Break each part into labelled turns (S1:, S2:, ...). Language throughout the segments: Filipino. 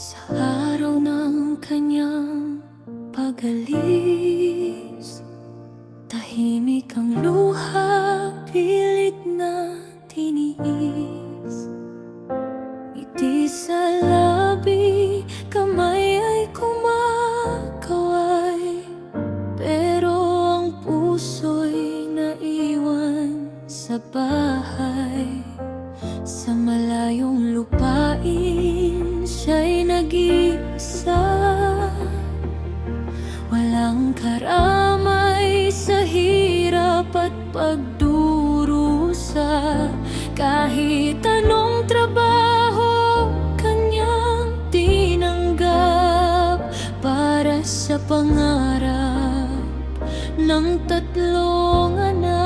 S1: Sa araw ng kanyang pag-alis, tahimik ang luha, pilit na tiniis. Ngiti sa labi, kamay ay kumakaway, pero ang puso'y naiwan sa bahay. Sa malayong lupain, siya'y nag-iisa. Walang karamay sa hirap at pagdurusa. Kahit anong trabaho kanyang tinanggap, para sa pangarap ng tatlong anak.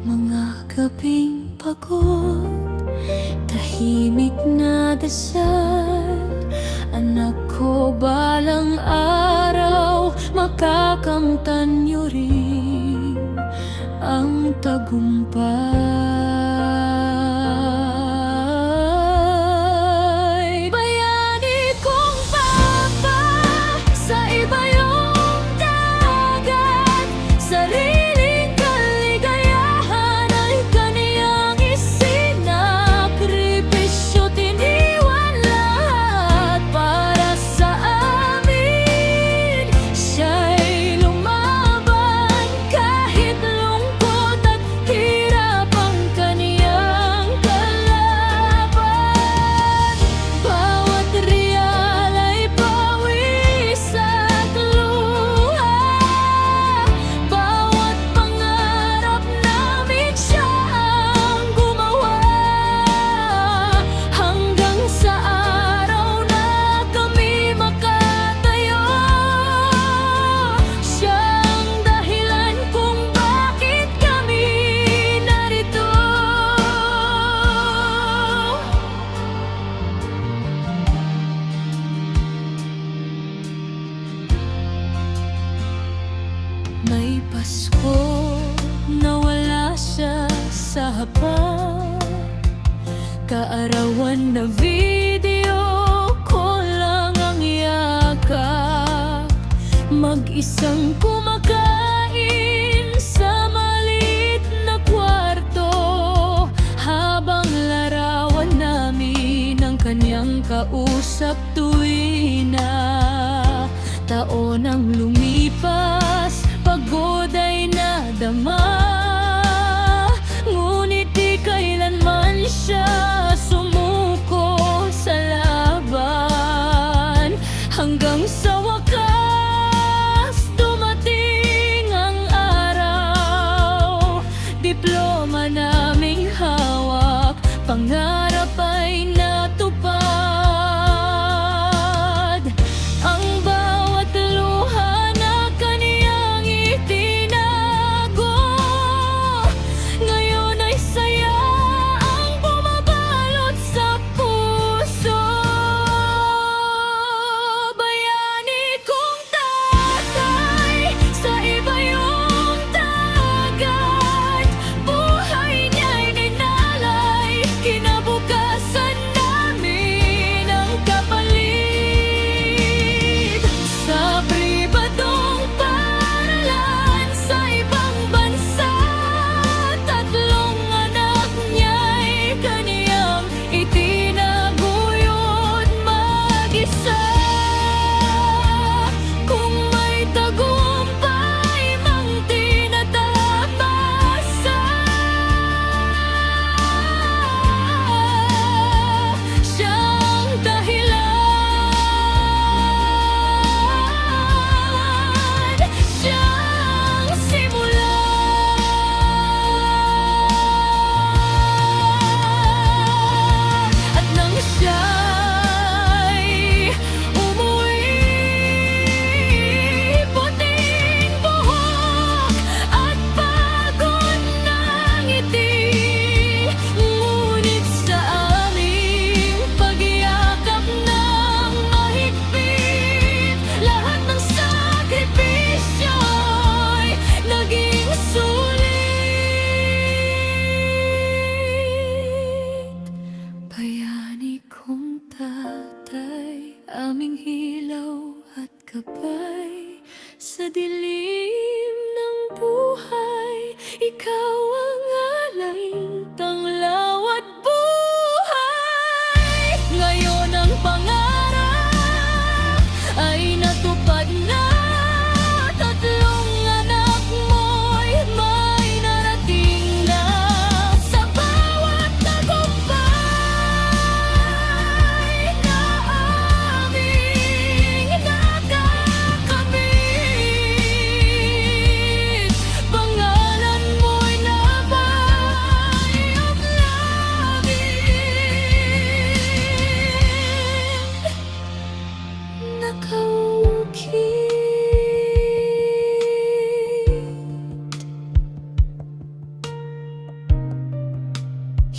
S1: Mga gabing pagod, tahimik na dasal. Anak ko, balang araw makakamtan niyo rin ang tagumpay. Bayani kong papa, sa iba yung dagat, sariling kaligayahan ay kaniyang isinakripisyo. Tiniwan lahat para sa amin. Siya'y lumaban kahit lungkot at hirap ang kaniyang kalaban. Bawat riyal ay pawis at luha, bawat pangarap namin siya ang gumawa. Hanggang sa araw na kami makatayo, siya ang dahilan kung bakit kami narito. May Pasko na wala siya sa hapag, kaarawan na video ko lang ang yakap. Mag-isang kumakain sa maliit na kwarto, habang larawan namin ang kanyang kausap tuwing na taon ang lumipas. Pagod ay nadama, ngunit di kailanman siya sumuko sa laban. Hanggang sa wakas, dumating ang araw. Diploma naming hawak, pangarap ay natupad. Ang bawat luha na kaniyang itinago, ngayon ay saya ang bumabalot sa puso. Bayani kong tatay, sa iba yung dagat, buhay niya'y ninalay. Kinabukasan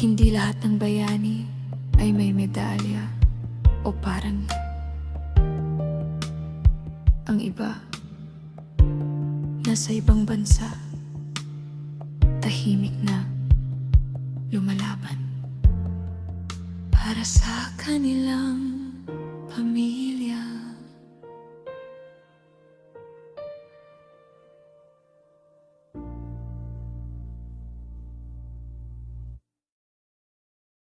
S1: Hindi lahat ng bayani ay may medalya o parang ang iba nasa ibang bansa, tahimik na lumalaban para sa kanilang